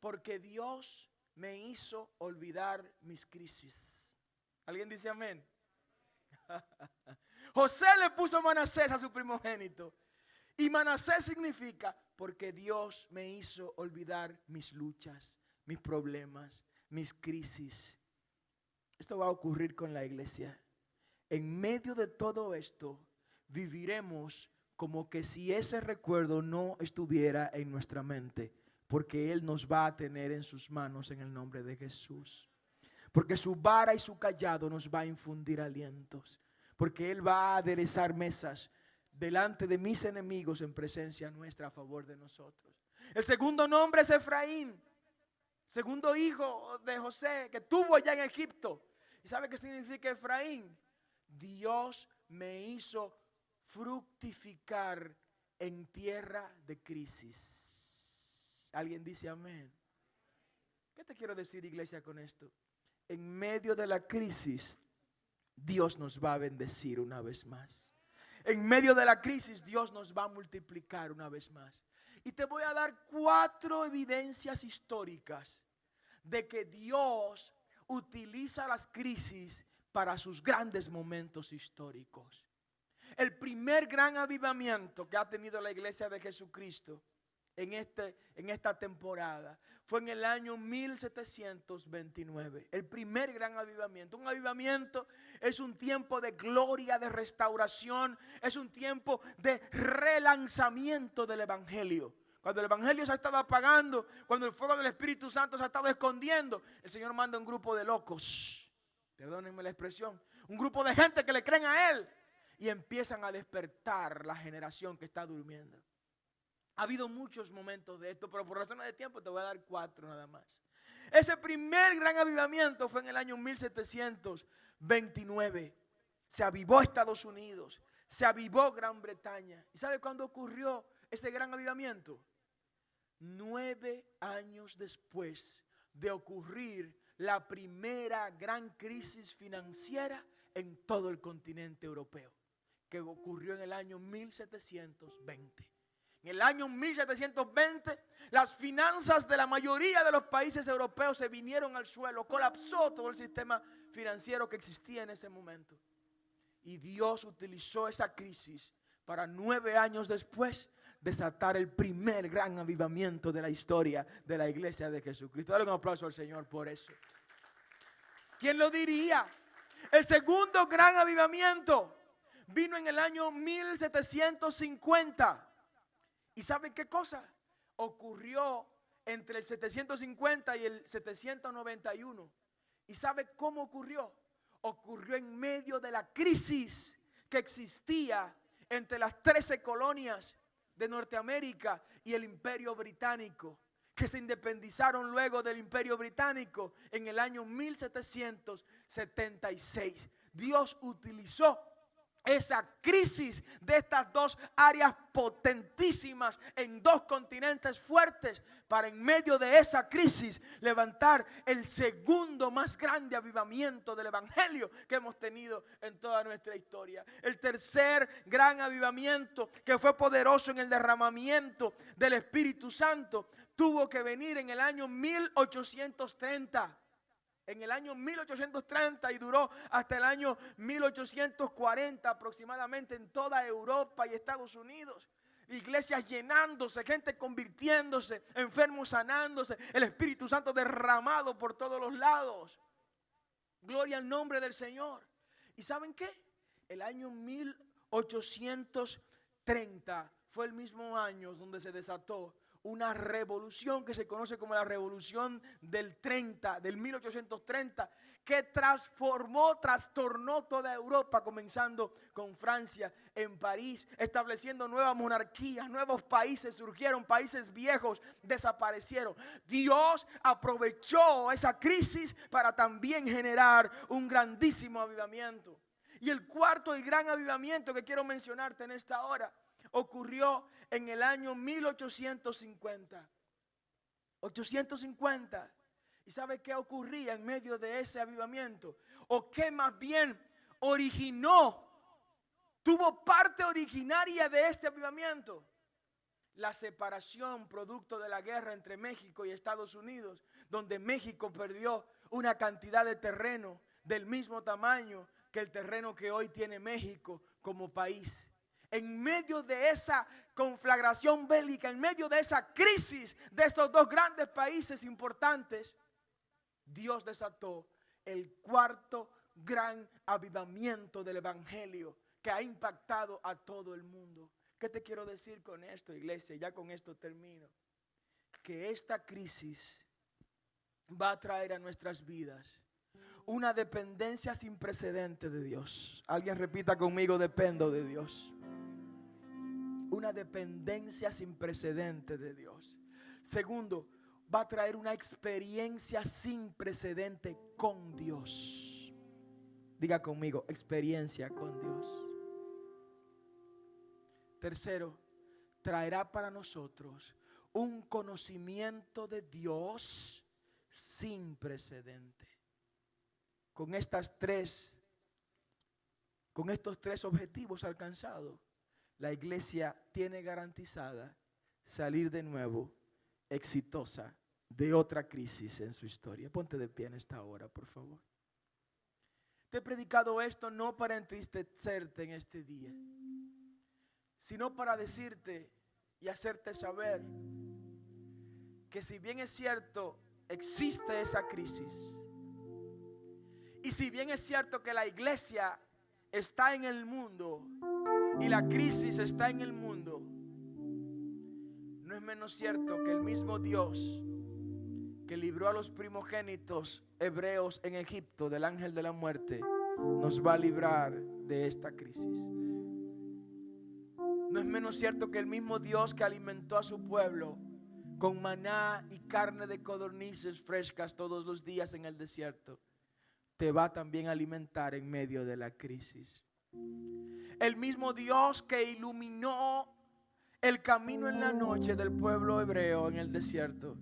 porque Dios me hizo olvidar mis crisis. ¿Alguien dice amén? José le puso Manasés a su primogénito. Y Manasés significa porque Dios me hizo olvidar mis luchas, mis problemas, mis crisis. Esto va a ocurrir con la iglesia. En medio de todo esto, viviremos como que si ese recuerdo no estuviera en nuestra mente, porque Él nos va a tener en sus manos en el nombre de Jesús. Porque su vara y su cayado nos va a infundir alientos. Porque Él va a aderezar mesas delante de mis enemigos en presencia nuestra a favor de nosotros. El segundo nombre es Efraín, segundo hijo de José que tuvo allá en Egipto. ¿Y sabe qué significa Efraín? Dios me hizo fructificar en tierra de crisis. ¿Alguien dice amén? ¿Qué te quiero decir, iglesia, con esto? En medio de la crisis, Dios nos va a bendecir una vez más. En medio de la crisis, Dios nos va a multiplicar una vez más. Y te voy a dar 4 evidencias históricas de que Dios utiliza las crisis para sus grandes momentos históricos. El primer gran avivamiento que ha tenido la iglesia de Jesucristo en esta temporada fue en el año 1729. El primer gran avivamiento. Un avivamiento es un tiempo de gloria, de restauración, es un tiempo de relanzamiento del evangelio. Cuando el evangelio se ha estado apagando, cuando el fuego del Espíritu Santo se ha estado escondiendo, el Señor manda un grupo de locos, perdónenme la expresión, un grupo de gente que le creen a Él y empiezan a despertar la generación que está durmiendo. Ha habido muchos momentos de esto, pero por razones de tiempo te voy a dar 4 nada más. Ese primer gran avivamiento fue en el año 1729. Se avivó Estados Unidos, se avivó Gran Bretaña. ¿Y sabe cuándo ocurrió ese gran avivamiento? 9 años después de ocurrir la primera gran crisis financiera en todo el continente europeo, que ocurrió en el año 1720. En el año 1720, las finanzas de la mayoría de los países europeos se vinieron al suelo, colapsó todo el sistema financiero que existía en ese momento. Y Dios utilizó esa crisis para 9 años después desatar el primer gran avivamiento de la historia de la iglesia de Jesucristo. Dale un aplauso al Señor por eso. ¿Quién lo diría? El segundo gran avivamiento vino en el año 1750. ¿Y saben qué cosa? Ocurrió entre el 750 y el 791. ¿Y sabe cómo ocurrió? Ocurrió en medio de la crisis que existía entre las 13 colonias de Norteamérica y el Imperio Británico, que se independizaron luego del Imperio Británico en el año 1776. Dios utilizó esa crisis de estas dos áreas potentísimas en dos continentes fuertes, para en medio de esa crisis levantar el segundo más grande avivamiento del evangelio que hemos tenido en toda nuestra historia. El tercer gran avivamiento, que fue poderoso en el derramamiento del Espíritu Santo, tuvo que venir en el año 1830. En el año 1830 y duró hasta el año 1840 aproximadamente en toda Europa y Estados Unidos. Iglesias llenándose, gente convirtiéndose, enfermos sanándose, el Espíritu Santo derramado por todos los lados. Gloria al nombre del Señor. ¿Y saben qué? El año 1830 fue el mismo año donde se desató una revolución que se conoce como la revolución del 1830, que trastornó toda Europa, comenzando con Francia, en París, estableciendo nuevas monarquías, nuevos países surgieron, países viejos desaparecieron. Dios aprovechó esa crisis para también generar un grandísimo avivamiento. Y el cuarto y gran avivamiento que quiero mencionarte en esta hora ocurrió en el año 1850. 850. ¿Y sabe qué ocurría en medio de ese avivamiento? O qué más bien tuvo parte originaria de este avivamiento. La separación producto de la guerra entre México y Estados Unidos, donde México perdió una cantidad de terreno del mismo tamaño que el terreno que hoy tiene México como país. En medio de esa conflagración bélica, en medio de esa crisis de estos dos grandes países importantes, Dios desató el cuarto gran avivamiento del evangelio que ha impactado a todo el mundo. ¿Qué te quiero decir con esto, iglesia? Ya con esto termino. Que esta crisis va a traer a nuestras vidas una dependencia sin precedente de Dios. Alguien repita conmigo: dependo de Dios. Una dependencia sin precedente de Dios. Segundo, va a traer una experiencia sin precedente con Dios. Diga conmigo: experiencia con Dios. Tercero, traerá para nosotros un conocimiento de Dios sin precedente. Con estos tres objetivos alcanzados, la iglesia tiene garantizada salir de nuevo exitosa de otra crisis en su historia. Ponte de pie en esta hora, por favor. Te he predicado esto no para entristecerte en este día, sino para decirte y hacerte saber que si bien es cierto, existe esa crisis, y si bien es cierto que la iglesia está en el mundo y la crisis está en el mundo, no es menos cierto que el mismo Dios que libró a los primogénitos hebreos en Egipto del ángel de la muerte nos va a librar de esta crisis. No es menos cierto que el mismo Dios que alimentó a su pueblo con maná y carne de codornices frescas todos los días en el desierto, te va también a alimentar en medio de la crisis. El mismo Dios que iluminó el camino en la noche del pueblo hebreo en el desierto,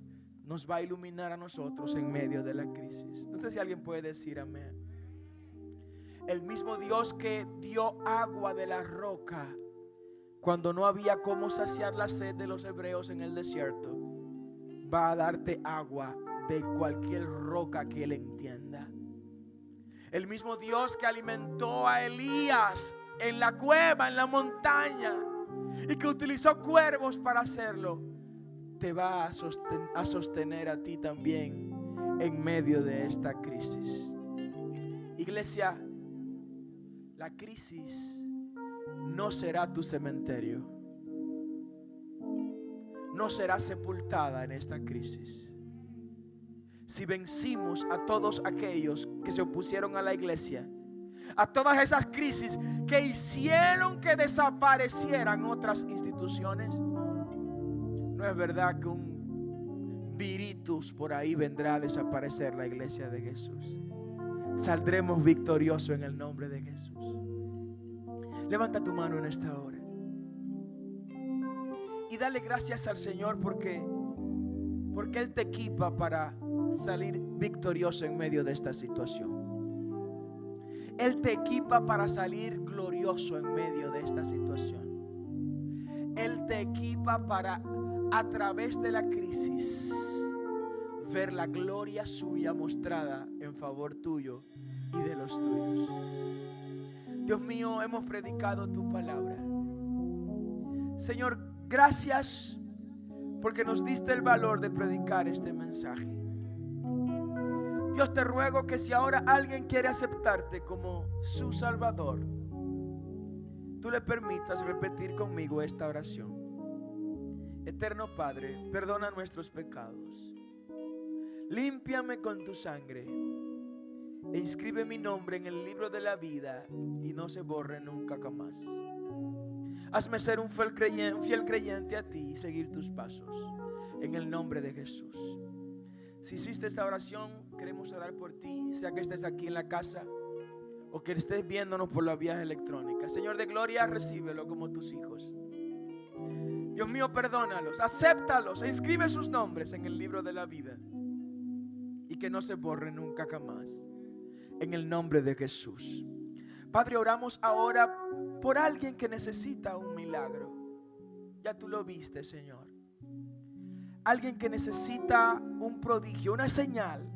nos va a iluminar a nosotros en medio de la crisis. No sé si alguien puede decir amén. El mismo Dios que dio agua de la roca cuando no había cómo saciar la sed de los hebreos en el desierto, va a darte agua de cualquier roca que Él entienda. El mismo Dios que alimentó a Elías en la cueva, en la montaña, y que utilizó cuervos para hacerlo, te va a sostener a ti también en medio de esta crisis. Iglesia, la crisis no será tu cementerio. No será sepultada en esta crisis. Si vencimos a todos aquellos que se opusieron a la iglesia, a todas esas crisis que hicieron que desaparecieran otras instituciones, no es verdad que un virus por ahí vendrá a desaparecer la iglesia de Jesús. Saldremos victoriosos en el nombre de Jesús. Levanta tu mano en esta hora y dale gracias al Señor porque Él te equipa para salir victorioso en medio de esta situación. Él te equipa para salir glorioso en medio de esta situación. Él te equipa para, a través de la crisis, ver la gloria suya mostrada en favor tuyo y de los tuyos. Dios mío, hemos predicado tu palabra. Señor, gracias porque nos diste el valor de predicar este mensaje. Dios, te ruego que si ahora alguien quiere aceptarte como su Salvador, tú le permitas repetir conmigo esta oración. Eterno Padre, perdona nuestros pecados. Límpiame con tu sangre e inscribe mi nombre en el libro de la vida y no se borre nunca jamás. Hazme ser un fiel creyente a ti y seguir tus pasos. En el nombre de Jesús. Si hiciste esta oración, queremos orar por ti, sea que estés aquí en la casa o que estés viéndonos por las vías electrónicas. Señor de gloria, recíbelo como tus hijos. Dios mío, perdónalos, acéptalos e inscribe sus nombres en el libro de la vida y que no se borre nunca jamás. En el nombre de Jesús. Padre, oramos ahora por alguien que necesita un milagro. Ya tú lo viste, Señor. Alguien que necesita un prodigio, una señal.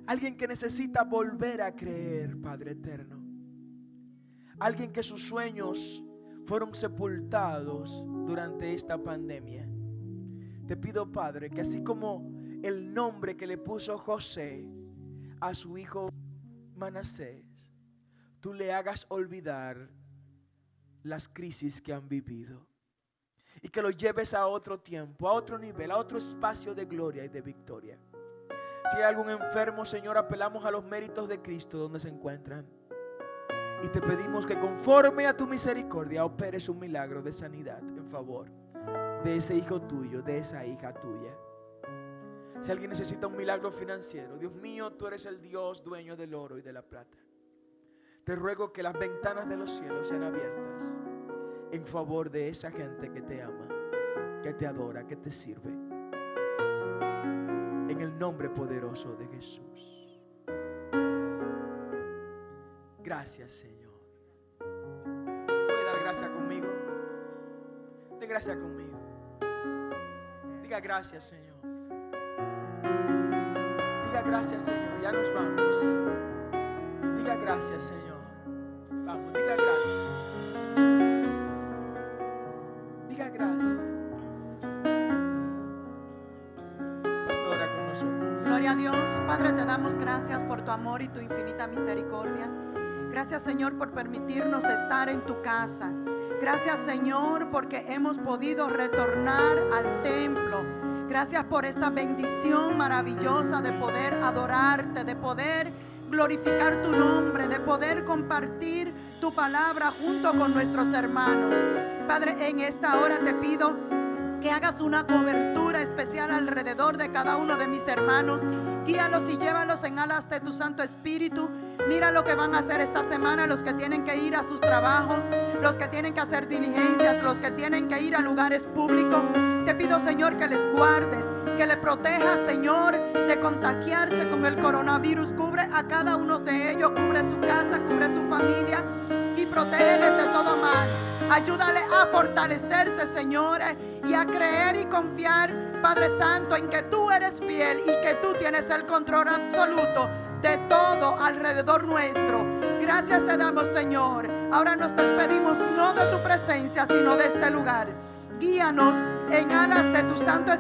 Alguien que necesita volver a creer, Padre eterno. Alguien que sus sueños fueron sepultados durante esta pandemia. Te pido, Padre, que así como el nombre que le puso José a su hijo Manasés, tú le hagas olvidar las crisis que han vivido. Y que lo lleves a otro tiempo, a otro nivel, a otro espacio de gloria y de victoria. Si hay algún enfermo, Señor, apelamos a los méritos de Cristo donde se encuentran. Y te pedimos que conforme a tu misericordia operes un milagro de sanidad en favor de ese hijo tuyo, de esa hija tuya. Si alguien necesita un milagro financiero, Dios mío, tú eres el Dios dueño del oro y de la plata. Te ruego que las ventanas de los cielos sean abiertas en favor de esa gente que te ama, que te adora, que te sirve. En el nombre poderoso de Jesús. Gracias, Señor. ¿Puede dar gracias conmigo? De gracias conmigo. Diga gracias, Señor. Diga gracias, Señor. Ya nos vamos. Diga gracias, Señor. Vamos, diga gracias. Diga gracias. Pastora con nosotros. Gloria a Dios. Padre, te damos gracias por tu amor y tu infinita misericordia. Gracias, Señor, por permitirnos estar en tu casa. Gracias, Señor, porque hemos podido retornar al templo. Gracias por esta bendición maravillosa de poder adorarte, de poder glorificar tu nombre, de poder compartir tu palabra junto con nuestros hermanos. Padre, en esta hora te pido que hagas una cobertura especial alrededor de cada uno de mis hermanos. Guíalos y llévalos en alas de tu Santo Espíritu. Mira lo que van a hacer esta semana, los que tienen que ir a sus trabajos, los que tienen que hacer diligencias, los que tienen que ir a lugares públicos. Te pido, Señor, que les guardes, que les protejas, Señor, de contagiarse con el coronavirus. Cubre a cada uno de ellos, cubre su casa, cubre su familia y protégeles de todo mal. Ayúdale a fortalecerse, Señor, y a creer y confiar, Padre Santo, en que tú eres fiel y que tú tienes el control absoluto de todo alrededor nuestro. Gracias te damos, Señor. Ahora nos despedimos no de tu presencia, sino de este lugar. Guíanos en alas de tu Santo Espíritu.